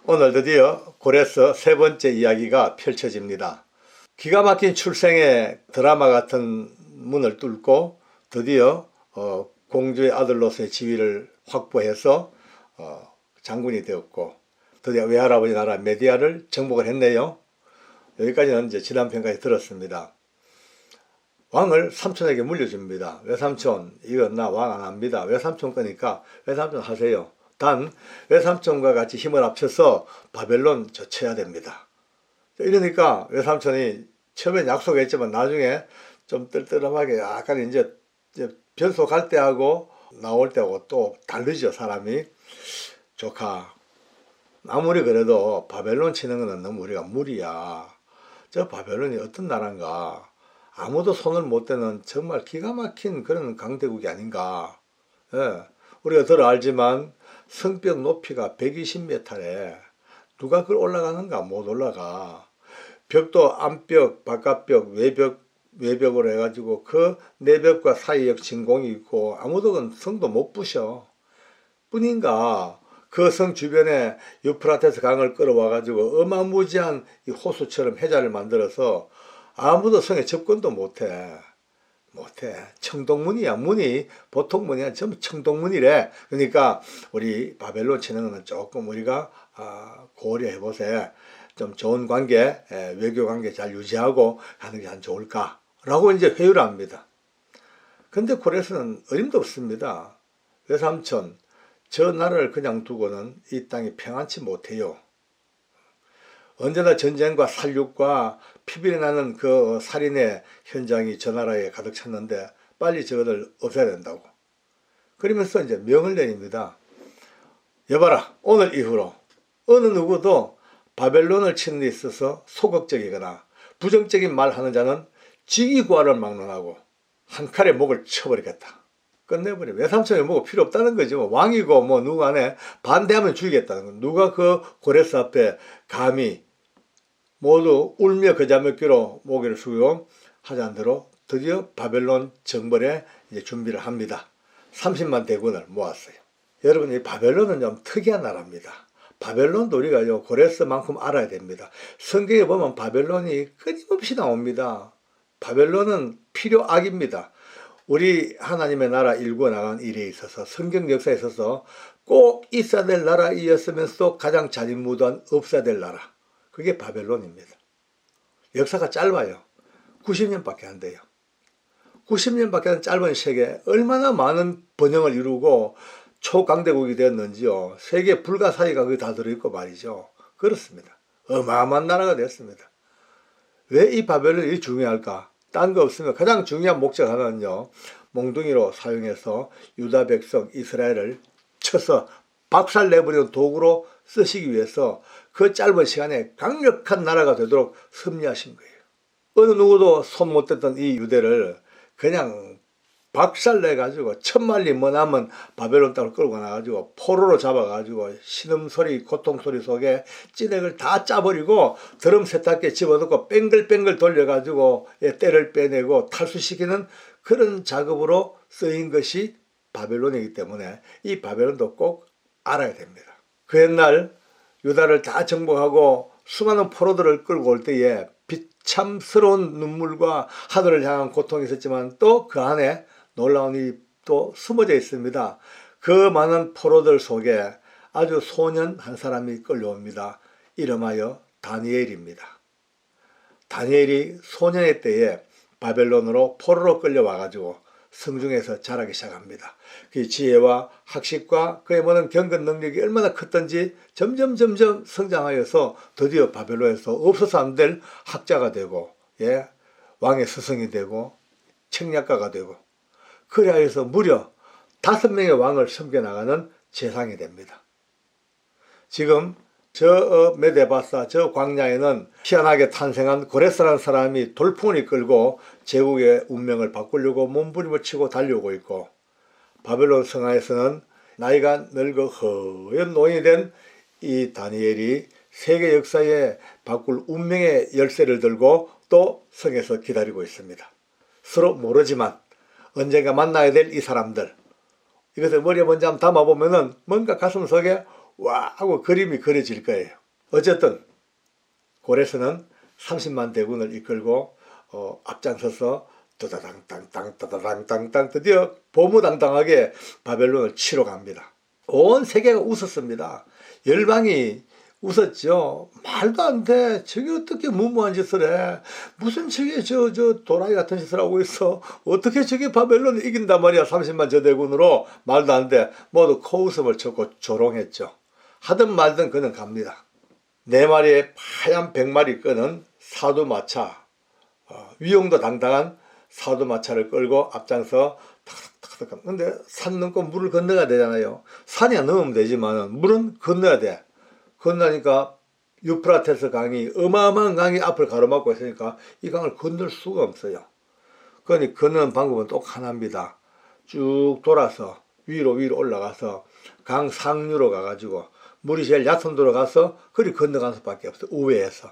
오늘 드디어 고레스 세 번째 이야기가 펼쳐집니다. 기가 막힌 출생의 드라마 같은 문을 뚫고 드디어 공주의 아들로서의 지위를 확보해서 장군이 되었고 드디어 외할아버지 나라 메디아를 정복을 했네요. 여기까지는 이제 지난 편까지 들었습니다. 왕을 삼촌에게 물려줍니다. 외삼촌, 이건 나 왕 안 합니다. 외삼촌 거니까 외삼촌 하세요. 단 외삼촌과 같이 힘을 합쳐서 바벨론 젖혀야 됩니다. 이러니까 외삼촌이 처음엔 약속했지만 나중에 좀 뜰뜰하게 약간 이제 변속할 때하고 나올 때하고 또 다르죠. 사람이. 조카, 아무리 그래도 바벨론 치는 거는 너무 우리가 무리야. 저 바벨론이 어떤 나라인가. 아무도 손을 못 대는 정말 기가 막힌 그런 강대국이 아닌가. 예, 우리가 덜 알지만 성벽 높이가 120m래. 누가 그걸 올라가는가? 못 올라가. 벽도 안벽, 바깥벽, 외벽으로 해가지고 그 내벽과 사이에 진공이 있고 아무도 그 성도 못 부셔. 뿐인가 그 성 주변에 유프라테스 강을 끌어와가지고 어마무지한 이 호수처럼 해자를 만들어서 아무도 성에 접근도 못해. 청동문이야. 문이 보통 문이야. 전부 청동문이래. 그러니까 우리 바벨론 치는 거는 조금 우리가 고려해 보세요. 좀 좋은 관계, 외교 관계 잘 유지하고 하는 게 안 좋을까? 라고 이제 회유를 합니다. 근데 고레스는 어림도 없습니다. 외삼촌, 저 나라를 그냥 두고는 이 땅이 평안치 못해요. 언제나 전쟁과 살육과 피비리 나는 그 살인의 현장이 저 나라에 가득 찼는데 빨리 저것을 없애야 된다고. 그러면서 이제 명을 내립니다. 여봐라, 오늘 이후로 어느 누구도 바벨론을 치는 데 있어서 소극적이거나 부정적인 말 하는 자는 직위구화를 막론하고 한 칼에 목을 쳐버리겠다. 끝내버려. 외삼촌이 뭐가 필요 없다는 거죠. 왕이고 뭐 누구 안에 반대하면 죽이겠다는 거. 누가 그 고레스 앞에 감히 모두 울며 거자먹기로 모기를 숙이고 하자는 대로 드디어 바벨론 정벌에 이제 준비를 합니다. 30만 대군을 모았어요. 여러분, 이 바벨론은 좀 특이한 나라입니다. 바벨론도 우리가 고레스만큼 알아야 됩니다. 성경에 보면 바벨론이 끊임없이 나옵니다. 바벨론은 필요악입니다. 우리 하나님의 나라 일구어 나간 일에 있어서 성경 역사에 있어서 꼭 있어야 될 나라이었으면서도 가장 자진무도한 없어야 될 나라. 그게 바벨론입니다. 역사가 짧아요. 90년밖에 안 돼요. 90년밖에 안 짧은 세계에 얼마나 많은 번영을 이루고 초강대국이 되었는지요. 세계 불가사의가 거기 다 들어있고 말이죠. 그렇습니다. 어마어마한 나라가 됐습니다. 왜 이 바벨론이 중요할까? 딴 거 없습니다. 가장 중요한 목적 하나는요. 몽둥이로 사용해서 유다 백성 이스라엘을 쳐서 박살내버리는 도구로 쓰시기 위해서 그 짧은 시간에 강력한 나라가 되도록 섭리하신 거예요. 어느 누구도 손 못 댔던 이 유대를 그냥 박살내가지고 천만리 머나먼 바벨론 땅을 끌고 나가지고 포로로 잡아가지고 신음소리 고통소리 속에 찌넥을 다 짜버리고 드럼 세탁기에 집어넣고 뺑글뺑글 돌려가지고 때를 빼내고 탈수시키는 그런 작업으로 쓰인 것이 바벨론이기 때문에 이 바벨론도 꼭 알아야 됩니다. 그 옛날 유다를 다 정복하고 수많은 포로들을 끌고 올 때에 비참스러운 눈물과 하늘을 향한 고통이 있었지만 또 그 안에 놀라운 일이 또 숨어져 있습니다. 그 많은 포로들 속에 아주 소년 한 사람이 끌려옵니다. 이름하여 다니엘입니다. 다니엘이 소년의 때에 바벨론으로 포로로 끌려와가지고 성중에서 자라기 시작합니다. 그 지혜와 학식과 그의 모든 경건 능력이 얼마나 컸던지 점점 성장하여서 드디어 바벨론에서 없어서 안 될 학자가 되고 왕의 스승이 되고 책략가가 되고 그래 하여서 무려 5명의 왕을 섬겨나가는 재상이 됩니다. 지금 저 메데바사 저 광야에는 희한하게 탄생한 고레스라는 사람이 돌풍을 이끌고 제국의 운명을 바꾸려고 몸부림을 치고 달려오고 있고 바벨론 성하에서는 나이가 늙어 허연 노인이 된 이 다니엘이 세계 역사에 바꿀 운명의 열쇠를 들고 또 성에서 기다리고 있습니다. 서로 모르지만 언젠가 만나야 될 이 사람들 이것을 머리에 먼저 한번 담아보면은 뭔가 가슴속에 와 하고 그림이 그려질 거예요. 어쨌든 고레스는 30만 대군을 이끌고 앞장서서 따다당땅땅 따다당땅땅 드디어 보무당당하게 바벨론을 치러 갑니다. 온 세계가 웃었습니다. 열방이 웃었죠. 말도 안 돼. 저게 어떻게 무모한 짓을 해. 무슨 저게 저 도라이 같은 짓을 하고 있어. 어떻게 저게 바벨론을 이긴단 말이야. 30만 저 대군으로. 말도 안 돼. 모두 코웃음을 쳤고 조롱했죠. 하든 말든 그는 갑니다. 4마리의 하얀 100마리 끄는 사두마차, 위용도 당당한 사두마차를 끌고 앞장서 탁탁탁탁. 근데 산 넘고 물을 건너야 되잖아요. 산이 안 넘으면 되지만 물은 건너야 돼. 건너니까 유프라테스 강이 어마어마한 강이 앞을 가로막고 있으니까 이 강을 건널 수가 없어요. 그러니 건너는 방법은 또 하나입니다. 쭉 돌아서 위로 올라가서 강 상류로 가가지고 물이 제일 얕은 데로 가서 그리 건너가는 수밖에 없어요. 우회해서.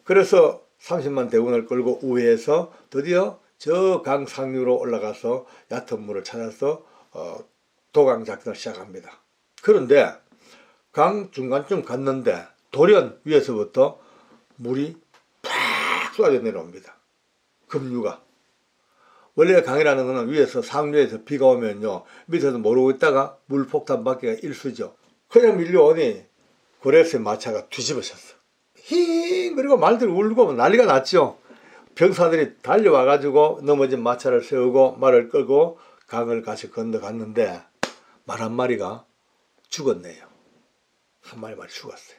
그래서 30만 대군을 끌고 우회해서 드디어 저 강 상류로 올라가서 얕은 물을 찾아서 도강 작전을 시작합니다. 그런데 강 중간쯤 갔는데 돌연 위에서부터 물이 팍 쏟아져 내려옵니다. 급류가. 원래 강이라는 것은 위에서 상류에서 비가 오면요 밑에서 모르고 있다가 물폭탄 받기가 일쑤죠. 그냥 밀려오니 고레스의 마차가 뒤집어졌어. 힝 그리고 말들이 울고 난리가 났죠. 병사들이 달려와가지고 넘어진 마차를 세우고 말을 끌고 강을 같이 건너갔는데 말 한 마리가 죽었네요. 한 마리만 죽었어요.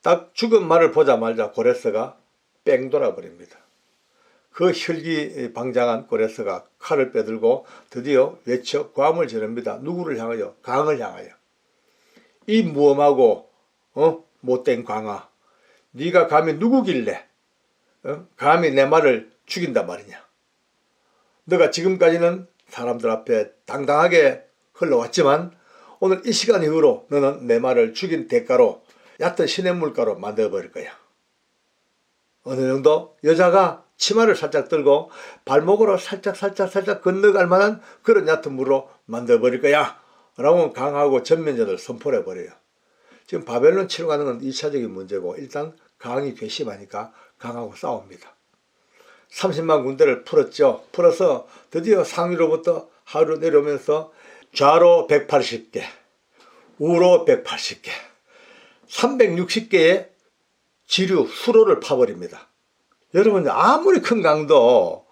딱 죽은 말을 보자마자 고레스가 뺑 돌아버립니다. 그 혈기방장한 고레스가 칼을 빼들고 드디어 외쳐 고함을 지릅니다. 누구를 향하여? 강을 향하여. 이 무엄하고 못된 광아, 네가 감히 누구길래 감히 내 말을 죽인단 말이냐. 너가 지금까지는 사람들 앞에 당당하게 흘러왔지만 오늘 이 시간 이후로 너는 내 말을 죽인 대가로 얕은 시냇물가로 만들어버릴 거야. 어느 정도 여자가 치마를 살짝 들고 발목으로 살짝 건너갈 만한 그런 얕은 물로 만들어버릴 거야 라고 강하고 전면전을 선포를 해버려요. 지금 바벨론 치러 가는 건 2차적인 문제고 일단 강이 괘씸하니까 강하고 싸웁니다. 30만 군대를 풀었죠. 풀어서 드디어 상위로부터 하루로 내려오면서 좌로 180개, 우로 180개, 360개의 지류, 수로를 파버립니다. 여러분 아무리 큰 강도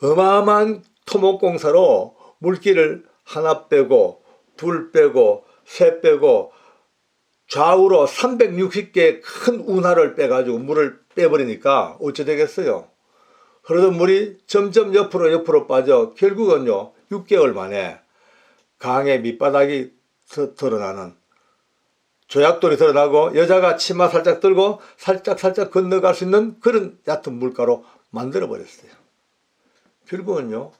어마어마한 토목공사로 물길을 하나 빼고 둘 빼고 셋 빼고 좌우로 360개의 큰 운하를 빼가지고 물을 빼버리니까 어찌 되겠어요? 흐르던 물이 점점 옆으로 빠져 결국은요 6개월 만에 강의 밑바닥이 드러나는 조약돌이 드러나고 여자가 치마 살짝 들고 살짝 건너갈 수 있는 그런 얕은 물가로 만들어 버렸어요. 결국은요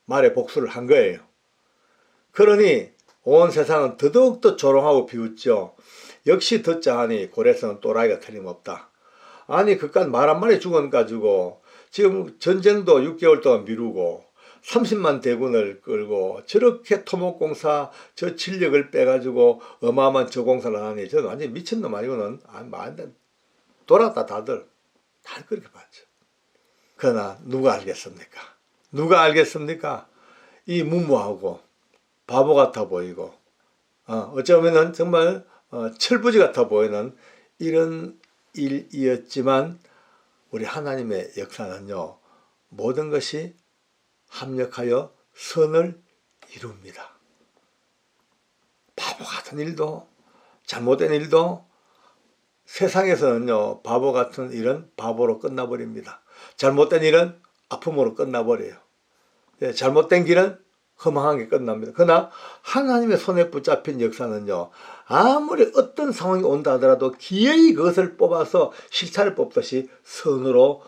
말의 복수를 한 거예요. 그러니 온 세상은 더더욱더 조롱하고 비웃죠. 역시 듣자 하니 고레스는 또라이가 틀림없다. 아니 그깟 말 한 마리 죽어가지고 지금 전쟁도 6개월 동안 미루고 30만 대군을 끌고 저렇게 토목공사 저 진력을 빼가지고 어마어마한 저 공사를 하니 저는 완전히 미친놈 아니고는 돌았다 다들 그렇게 봤죠. 그러나 누가 알겠습니까? 누가 알겠습니까? 이 무모하고 바보 같아 보이고 어쩌면은 정말 철부지 같아 보이는 이런 일이었지만 우리 하나님의 역사는요 모든 것이 합력하여 선을 이룹니다. 바보 같은 일도 잘못된 일도 세상에서는요 바보 같은 일은 바보로 끝나버립니다. 잘못된 일은 아픔으로 끝나버려요. 잘못된 길은 허망하게 끝납니다. 그러나 하나님의 손에 붙잡힌 역사는요 아무리 어떤 상황이 온다 하더라도 기어이 그것을 뽑아서 실차를 뽑듯이 선으로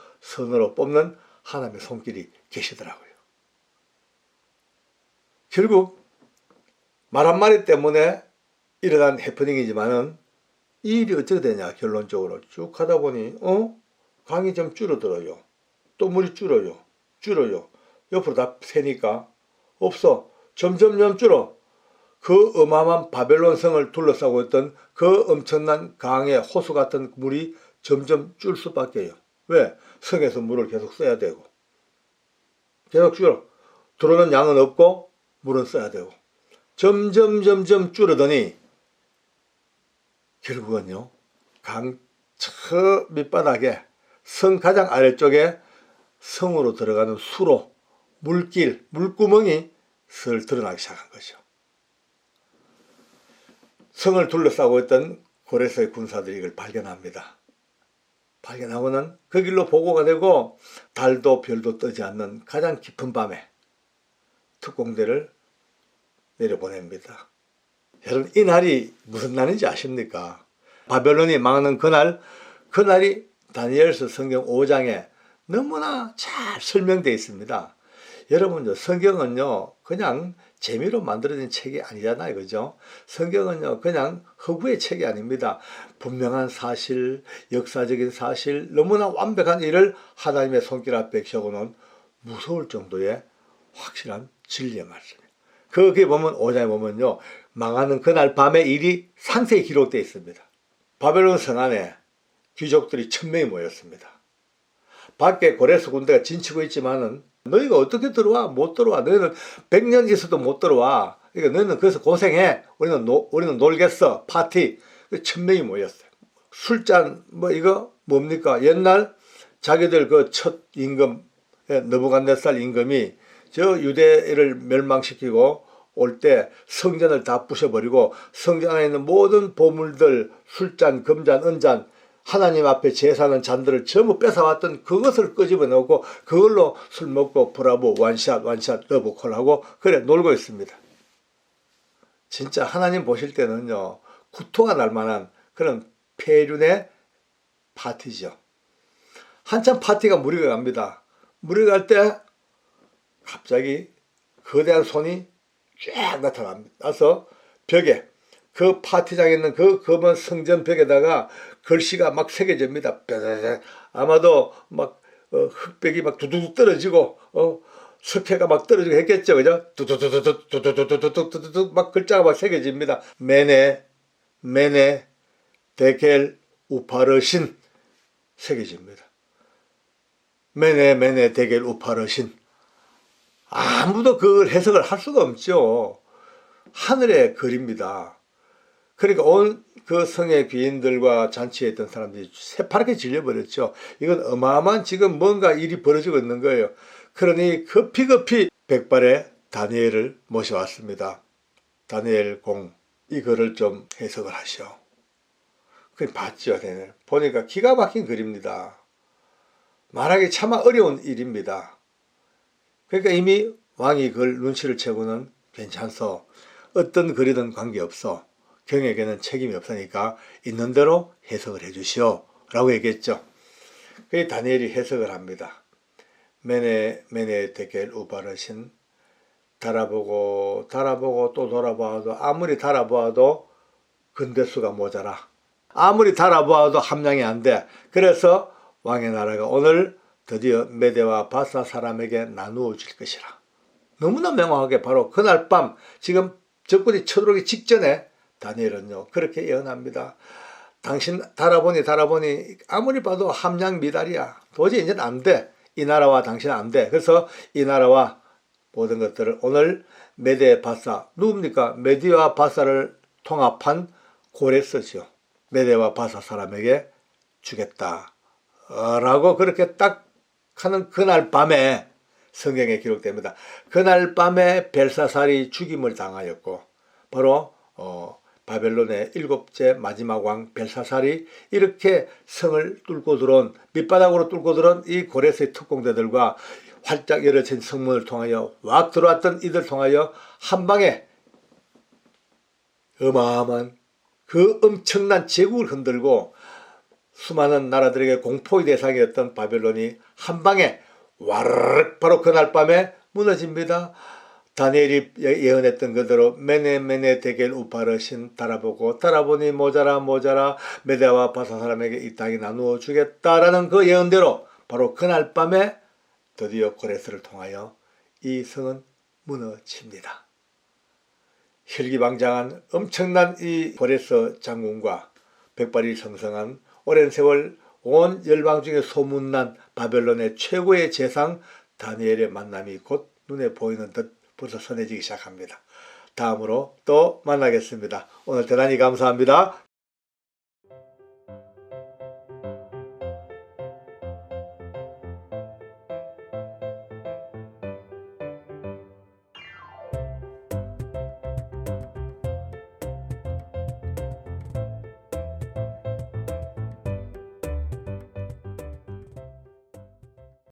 뽑는 하나님의 손길이 계시더라고요. 결국 말 한마디 때문에 일어난 해프닝이지만은 이 일이 어떻게 되냐 결론적으로 쭉 하다 보니 강이 좀 줄어들어요. 또 물이 줄어요. 옆으로 다 새니까 없어. 점점 줄어. 그 어마어마한 바벨론 성을 둘러싸고 있던 그 엄청난 강의 호수 같은 물이 점점 줄 수밖에요. 왜? 성에서 물을 계속 써야 되고 계속 줄어. 들어오는 양은 없고 물은 써야 되고 점점 줄어드니 결국은요 강 저 밑바닥에 성 가장 아래쪽에 성으로 들어가는 수로 물길, 물구멍이 슬 드러나기 시작한 거죠. 성을 둘러싸고 있던 고레스의 군사들이 이걸 발견합니다. 발견하고는 그 길로 보고가 되고 달도 별도 뜨지 않는 가장 깊은 밤에 특공대를 내려보냅니다. 여러분 이 날이 무슨 날인지 아십니까? 바벨론이 망하는 그날이 다니엘서 성경 5장에 너무나 잘 설명되어 있습니다. 여러분 성경은요 그냥 재미로 만들어진 책이 아니잖아요. 그죠? 성경은요 그냥 허구의 책이 아닙니다. 분명한 사실, 역사적인 사실, 너무나 완벽한 일을 하나님의 손길 앞에 적어놓은 무서울 정도의 확실한 진리의 말씀이에요. 거기에 보면 5장에 보면요 망하는 그날 밤의 일이 상세히 기록되어 있습니다. 바벨론 성 안에 귀족들이 1000명이 모였습니다. 밖에 고레스 군대가 진치고 있지만은 너희가 어떻게 들어와? 못 들어와. 너희는 100년 있어도 못 들어와. 그러니까 너희는 그래서 고생해. 우리는 놀겠어. 파티. 1000명이 모였어요. 술잔 이거 뭡니까? 옛날 자기들 그 첫 임금 느부갓네살 임금이 저 유대를 멸망시키고 올 때 성전을 다 부셔버리고 성전 안에 있는 모든 보물들 술잔, 금잔, 은잔 하나님 앞에 제사하는 잔들을 전부 뺏어왔던 그것을 끄집어내고 그걸로 술 먹고 브라보 원샷 러브콜하고 그래 놀고 있습니다. 진짜 하나님 보실 때는요 구토가 날 만한 그런 폐륜의 파티죠. 한참 파티가 무리가 갑니다. 무리가 갈 때 갑자기 거대한 손이 쫙 나타납니다. 나서 벽에 그 파티장에 있는 그 검은 성전 벽에다가 글씨가 막 새겨집니다. 아마도 막 흑백이 막 두두둑 떨어지고 석회가 막 떨어지고 했겠죠. 그죠? 두두두두두두두두두두두 막 글자가 막 새겨집니다. 메네 데켈 우파르신 새겨집니다. 메네 데켈 우파르신. 아무도 그걸 해석을 할 수가 없죠. 하늘의 글입니다. 그러니까 온 그 성의 귀인들과 잔치에 있던 사람들이 새파랗게 질려버렸죠. 이건 어마어마한 지금 뭔가 일이 벌어지고 있는 거예요. 그러니 급히 백발의 다니엘을 모셔왔습니다. 다니엘 공, 이 글을 좀 해석을 하시오. 그걸 봤죠. 보니까 기가 막힌 글입니다. 말하기 참 어려운 일입니다. 그러니까 이미 왕이 그걸 눈치를 채고는 괜찮소. 어떤 글이든 관계없어. 경에게는 책임이 없으니까 있는 대로 해석을 해주시오. 라고 얘기했죠. 그래서 다니엘이 해석을 합니다. 메네 데켈 우바르신 달아보고 또 돌아보아도 아무리 달아보아도 근대수가 모자라. 아무리 달아보아도 함량이 안 돼. 그래서 왕의 나라가 오늘 드디어 메대와 바사 사람에게 나누어 질 것이라. 너무나 명확하게 바로 그날 밤 지금 적군이 쳐들어오기 직전에 다니엘은요 그렇게 예언합니다. 당신 달아보니 아무리 봐도 함량 미달이야. 도저히 이제는 안 돼. 이 나라와 당신은 안 돼. 그래서 이 나라와 모든 것들을 오늘 메대 바사, 누굽니까? 메디와 바사를 통합한 고레스죠. 메대와 바사 사람에게 주겠다 라고 그렇게 딱 하는 그날 밤에 성경에 기록됩니다. 그날 밤에 벨사살이 죽임을 당하였고 바로 바벨론의 7째 마지막 왕 벨사살이 이렇게 성을 뚫고 들어온 밑바닥으로 뚫고 들어온 이 고레스의 특공대들과 활짝 열어진 성문을 통하여 왁 들어왔던 이들 통하여 한 방에 어마어마한 그 엄청난 제국을 흔들고 수많은 나라들에게 공포의 대상이었던 바벨론이 한 방에 와르륵 바로 그날 밤에 무너집니다. 다니엘이 예언했던 그대로 메네 데겔 우파르신 달아보니 모자라 메대와 바사 사람에게 이 땅이 나누어 주겠다라는 그 예언대로 바로 그날 밤에 드디어 고레스를 통하여 이 성은 무너집니다. 혈기방장한 엄청난 이 고레스 장군과 백발이 성성한 오랜 세월 온 열방 중에 소문난 바벨론의 최고의 재상 다니엘의 만남이 곧 눈에 보이는 듯 벌써 선해지기 시작합니다. 다음으로 또 만나겠습니다. 오늘 대단히 감사합니다.